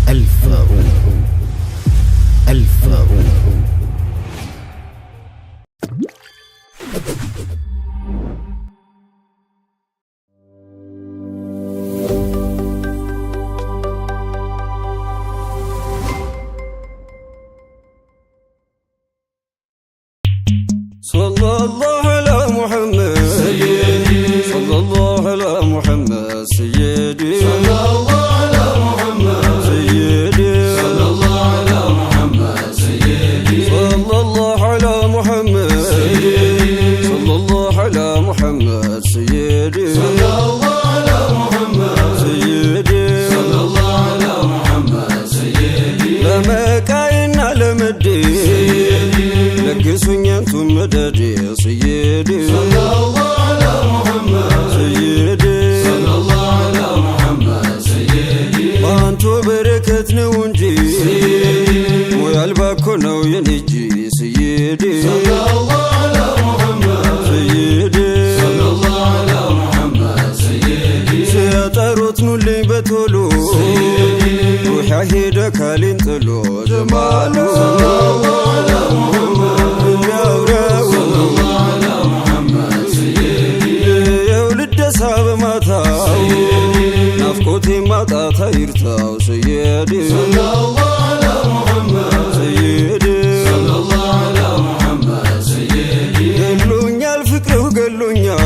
الفاروق صلى الله على محمد سيدي صلى الله على محمد سيدي صلى الله على محمد سيدي صلى الله على محمد سيدي صلى الله على محمد سيدي صلى الله على محمد سيدي صلى الله على محمد سيدي صلى الله على محمد سيدي لما كاينا لمدي لقسوني انتم مددي سيدي صلى الله على محمد سيدي صلى الله على محمد سيدي وانتو بركتنا ونجي سيدي ويالباكو نو ينجي سيدي صلى الله على محمد سيدي صلى الله على محمد سيدي سيطاروت نولي بتولو سيدي روحي هيدك هالينتلو جمالو صلى الله على محمد نفقوتي ماتا تايرتاو سيدي صلى الله على محمد سيدي صلى الله على محمد سيدي قلونيا الفكر وقلونيا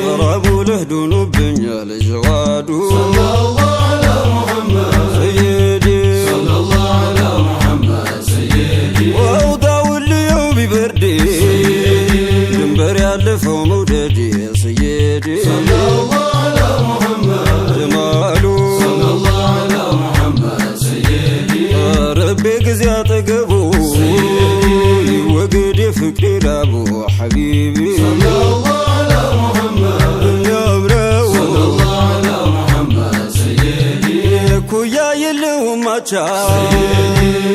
غرابو لهدونو بنيا لجوادو صلى الله على محمد سيدي صلى الله على محمد سيدي وأوضاو اللي يوم ببردي دنبر يالفو موددي سيدي صلى الله على محمد جمالو صلى الله على محمد سيدي ربي قزيات قبو وقدي فكري لابو حبيبي صلى الله على محمد يا برو صلى الله على محمد سيدي كويا يلو ماچا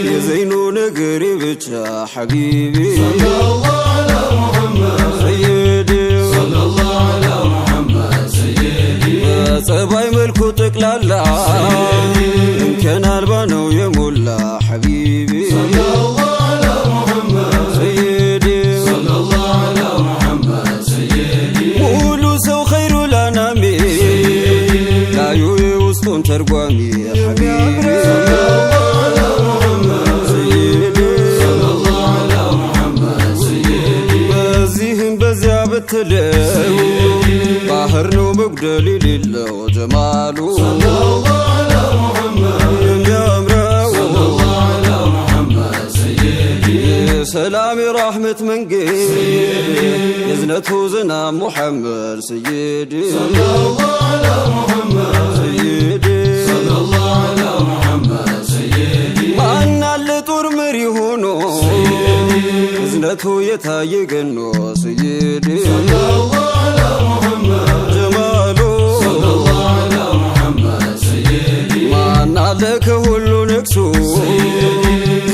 يزينو نغري بچا حبيبي صلى الله على محمد سيدي صلى الله على محمد سيدي صباي ملكو تقلالا كان البانو يمولا حبيبي صلى الله على محمد سيدي صلى الله على محمد سيدي قولوا سو خير الانامي لا يوسطون ترقوامي حبيبي صلى الله على محمد سيدي صلى الله على محمد سيدي بزيهم بزيا بتلو باهر نو مقدلي لله وجماله صلى الله على محمد يا امرو صلى الله على محمد سيدي سلامي رحمة من قيدي يزنته زنا محمد سيدي صلى الله على محمد سيدي صلى الله على محمد سيدي معنا اللي طور مريهونو يزنته يتايقنو سيدي صلى الله على محمد جمالو صلى الله على محمد سيدي معنا لك هلو نكسو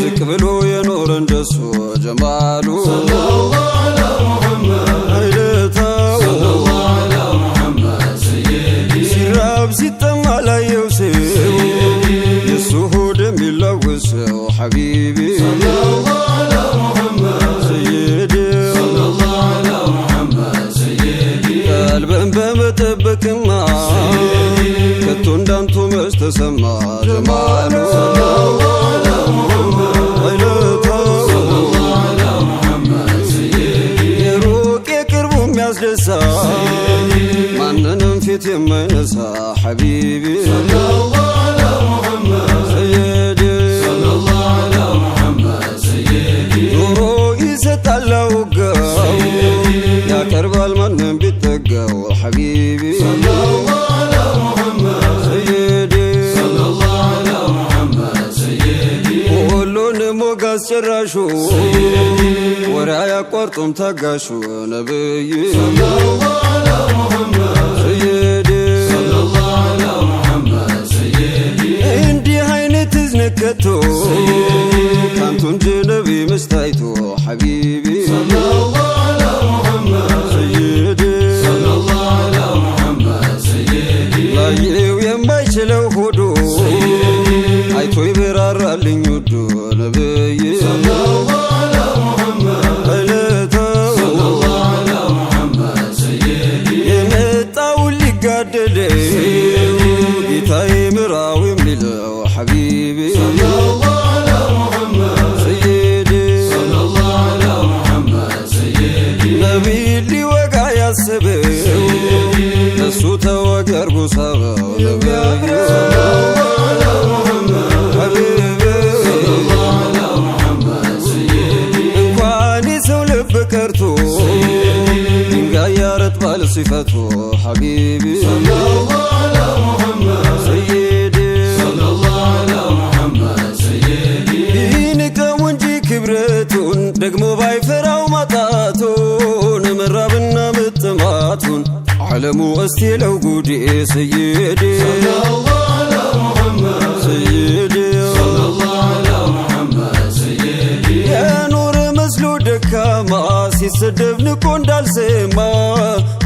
زكبلو ينور اندسو جمالو صلى الله على محمد ايلتاو صلى الله على محمد سيدي سراب ستم على يوسف يسوه دم يلوسو حبيبي صلى الله على محمد سيدي صلى الله على محمد سيدي قلبن بمطبق ما كتو እንዳንቱ መስተሰማ ጀማሉ صلى الله على محمد صلى الله على محمد سيدي يروق يقرب የሚያስደሳ ማንንም ፊት የማይነሳ حبيبي صلى الله على محمد سيدي صلى الله على محمد سيدي ኑሮ ይሰጣል አውጋው ያቀርባል ማንም ቢጠጋው حبيبي صلى الله على محمد سيدي صلى الله على محمد سيدي ሁሉንም ሞጋስ ጭራሹ ወራ ያቋርጡም ታጋሹ ነብይ صلى الله على محمد سيدي صلى الله على محمد سيدي እንዲህ አይነት ዝነከቶ ካንቱ እንጂ ነቢ መስታይቶ حبيبي صلى الله على محمد سيدي صلى الله على محمد سيدي لا يو يمايچለው ሆዶ ውዱ ነብይ ሰለላሁ ዐላ ሙሐመድ ዕለታው ሰለላሁ ዐላ ሙሐመድ ሰይዲ የመጣውን ሊጋደል ጌታዬ ምራው የሚለው ሐቢቢ ሰለላሁ ዐላ ሙሐመድ ሰይዲ ሰለላሁ ዐላ ሙሐመድ ሰይዲ ነቢይ ሊወጋ ያሰበው እሱ ተወገር ጉሳበው ነብዩ ቀርቶ ድንጋይ ያረጥባል ሲፈቱ ሐቢቢ ሰለላሁ ዐላ ሙሐመድ ሰይዲ ሰለላሁ ዐላ ሙሐመድ ሰይዲ ይንቀው እንጂ ክብረቱን ደግሞ ባይፈራው ማጣቱን መራብና መጠማቱን ዓለሙ እስቲ ለው ጉዴ ሰይዲ ሰለላሁ ዐላ ሙሐመድ ሰይዲ ሰለላሁ ዐላ ሙሐመድ ሰይዲ የኖረ መስሎ ደካማ ሲሰደብ ንቆ እንዳልሰማ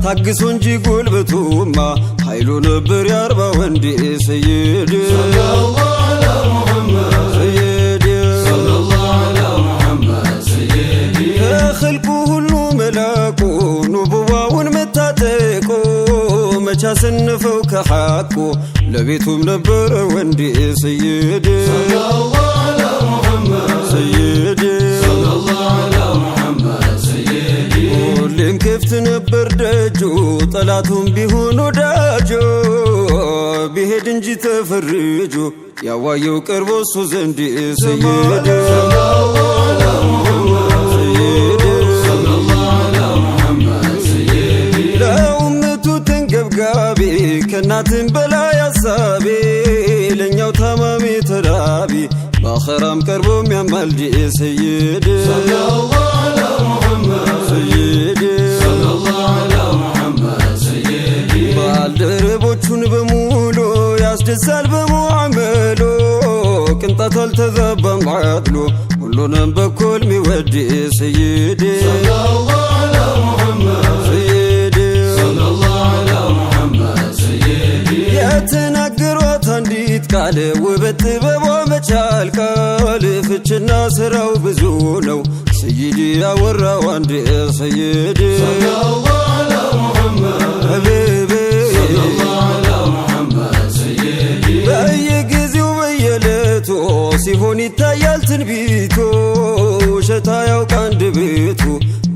ታግሶ እንጂ ጉልበቱማ ኃይሉ ነበር ያርባ ወንዴ ሰይዲ ሰለላሁ ዐላ ሙሐመድ ሰይዲ ሰለላሁ ዐላ ሙሐመድ ሰይዲ ከኸልቁ ሁሉ መላቁ ኑቡዋውን መታጠቁ መቻ ሰነፈው ከሐቁ ለቤቱም ነበረ ወንዴ ሰይዲ ሰለላሁ ዐላ ሙሐመድ ሰይዲ ሰለላሁ ዐላ ሙሐመድ ሰይዲ ሁሌም ክፍት ነበር ደጁ ጠላቱም ቢሆን ወዳጁ ቢሄድ እንጂ ተፈርጁ ያዋየው ቀርቦ እሱ ዘንድ ሰይዲ ሰለላሁ ዐላ ሙሐመድ ሰይዲ ሰለላሁ ዐላ ሙሐመድ ሰይዲ ለኡመቱ ተንገብጋቢ ከእናትም በላይ አሳቢ ለኛው ታማሚ ተራቢ በአኸራም ቀርቦ የሚያማልድ ሰይዲ ሰለላሁ ዐላ ሙሐመድ ሰይዲ ሰለላሁ ዐላ ሙሐመድ ሰይዲ ባልደረቦቹን በሙሉ ያስደሳል በሙዓመሉ ቅንጣት አልተዛባም ዓድሉ ሁሉንም በኩል ሚወድ ሰይዲ ሰለላሁ ዐላ ሙሐመድ ሰይዲ ሰለላሁ ዐላ ሙሐመድ ሰይዲ የተናገሯት አንዲት ቃል ውበት ጥበቧ መቻል ቃል ፍችና ስራው ብዙ ነው ሰይዲ ያወራው አንድ ሰይዲ ሰለላሁ ዐላ ሙሐመድ ሐቢቢ ሰለላሁ ዐላ ሙሐመድ ሰይዲ በየጊዜው በየለቱ ሲሆን ይታያል ትንቢቱ ውሸት አያውቅ አንደበቱ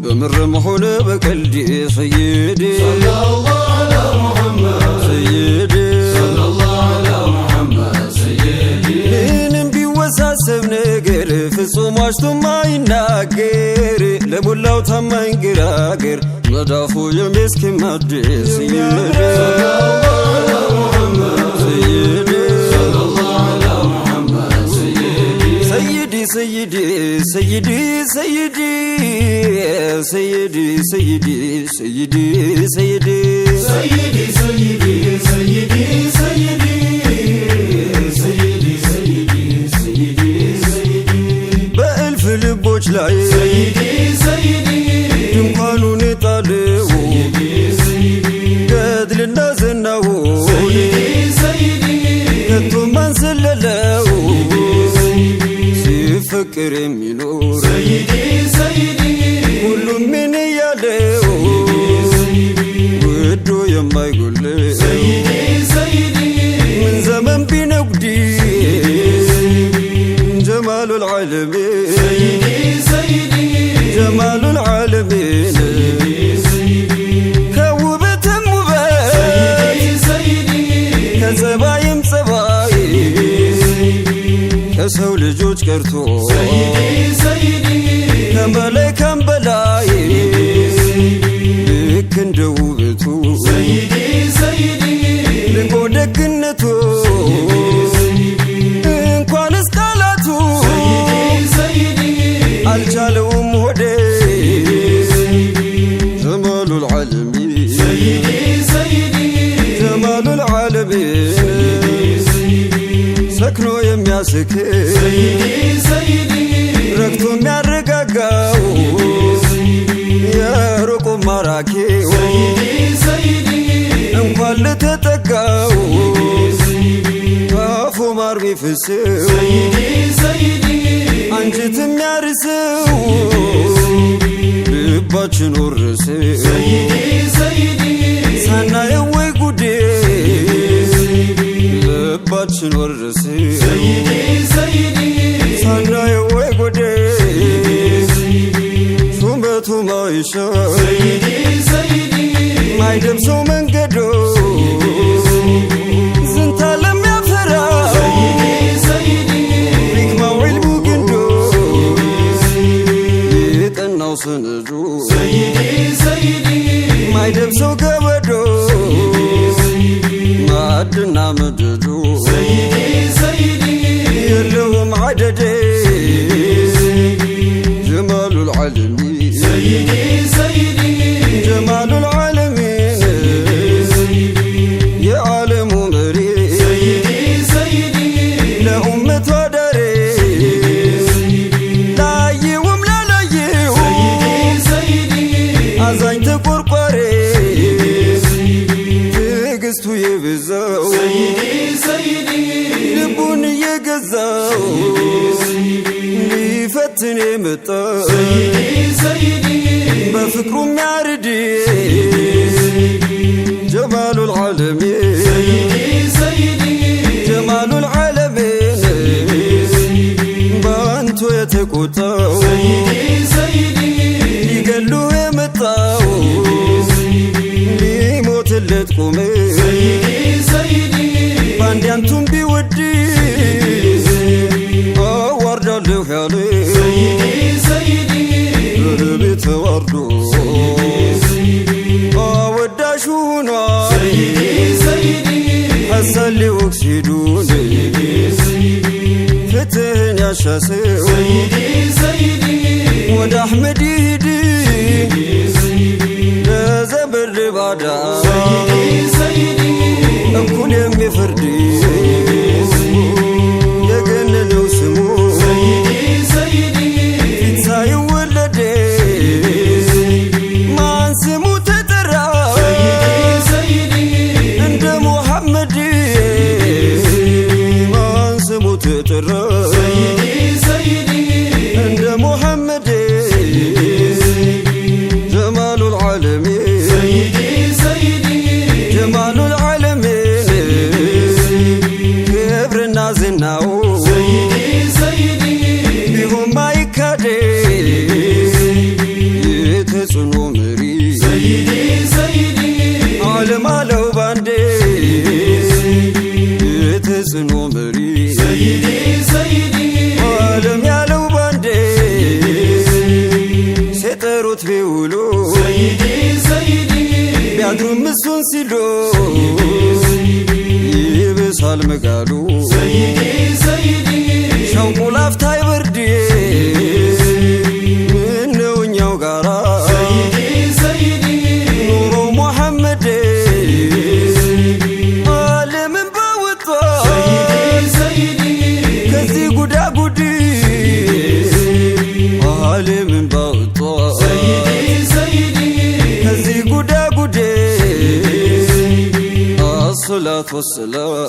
በምርም ሆነ በቀልድ ሰይዲ ሰለላሁ ዐላ ሙሐመድ ሰይዲ ሰለላሁ ዐላ ሙሐመድ ሰይዲ ምንም ቢወሳሰብ ነገር ፍጹም ዋሽቶ ማይናገር ለሞላው ታማኝ ግራገር መዳፉ የሚስኪን ማድ ሰይዲ ሰለላሁ ዐላ ሙሐመድ ሰይዲ ሰለላሁ ዐላ ሙሐመድ ሰይዲ ሰይዲ ሰይዲ ሰይዲ ሰይዲ ሰይዲ ሰይዲ ሰይዲ ሰይዲ ሰይዲ ሰይዲ ሰይዲ ሰይዲ ሰይዲ ሰይዲ በእልፍ ልቦች ላይ ሰይዲ ሰይዲ ድንኳኑን የጣለው ሰይዲ ሰይዲ ገድልና ዝናው ሰይዲ ሰይዲ ከቶ ማን ሰለለው ሲፈቅር የሚኖር ሰይዲ ሰይዲ ሁሉም ምን ያለው ውዱ የማይጎል ሰይዲ ሰይዲ ምን ዘመን ቢነጉዲ ጀማሉል ዓለሚን ሰይዲ ሰይዲ ጀማሉል ዓለሚን ከውበትም ውበት ሰይዲ ከጸባይም ጸባይ ከሰው ልጆች ቀርቶ ሰይዲ ሰይዲ ከመላእክትም በላይ ልክ እንደ ውበቱ ሰይዲ ሰይዲ ልቆ ደግነቱ እንኳንስ ቃላቱ ሰይዲ አልቻለውም ሆዴ ጀማሉል ዓለሚን ሰይዲ ሰይዲ ጀማሉል ዓለሚን ሰክኖ የሚያስክር ሰይዲ ሰይዲ ረክቶ የሚያረጋጋው የሩቁ ማራኪው ሰይዲ ሰይዲ እንኳን ለተጠጋው ካፉ ማር ሚፍስው ሰይዲ ሰይዲ ያሸሰው ልባችን ወረሰ ሳናየው ወይ ጉዴ ልባችን ወረሰ ሳናየው ወይ ጉዴ ሹመቱ ማይሻ ማይደምሰው መንገዶ ዝንታለም ያፈራ ሂክማው ዒልሙ ግንዶ የጠናው ሰነዱ ማይደምሰው ገበዶ ማዕድና መደዱ የለውም ዓደዴ ጀማሉል ዓለሚን ጀማሉል ዓለሚን የዓለሙ መሪ ለኡመቷ ዳሬ ላየውም ላላየው አዛኝ ተቆርቋሪ ትዕግስቱ የበዛው ልቡን እየገዛው ሊፈትን የመጣው በፍቅሩ የሚያርድ ጀማሉል ዓለሚን ጀማሉል ዓለሚን በአንቱ የተቆጣው ሊገሉህ የመጣው ሊሞትለት ቆመ ባንዴ አንቱን ቢወድ አዋርዳለሁ ያለ በልቤ ተዋርዶ አወዳሽ ሆኗል ሐሰን ሊወክሲዱን ፍትህን ያሻሰው ወደ አሕመድ ይሂድ ለዘበር ባዳ እኩል የሚፈርድ የገነነው ስሙ ፊት ሳይወለድ ማን ስሙ ተጠራ እንደ ሙሐመድ ማን ስሙ ተጠራ እንደ ሙሐመድ ጀማሉል ዓለሚን ጀማሉል ዓለሚን ክብርና ዝናው ቢሆን ማይካድ የተጽዕኖ መሪ ዓለም አለው ባንዴ የተጽዕኖ መሪ ዓለም ያለው ባንዴ ሲጠሩት ቢውሉ ቢያድሩም እሱን ሲሉ ይብሳል መጋሉ ሸውቁ ላፍታ አይበርድ ምነው እኛው ጋራ ኑሮ ሙሐመድ ዓለምን ባወጣል ከዚህ ጉዳጉድ ዓለምን ባወጣል ከዚህ ጉዳጉድ الصلاة والسلام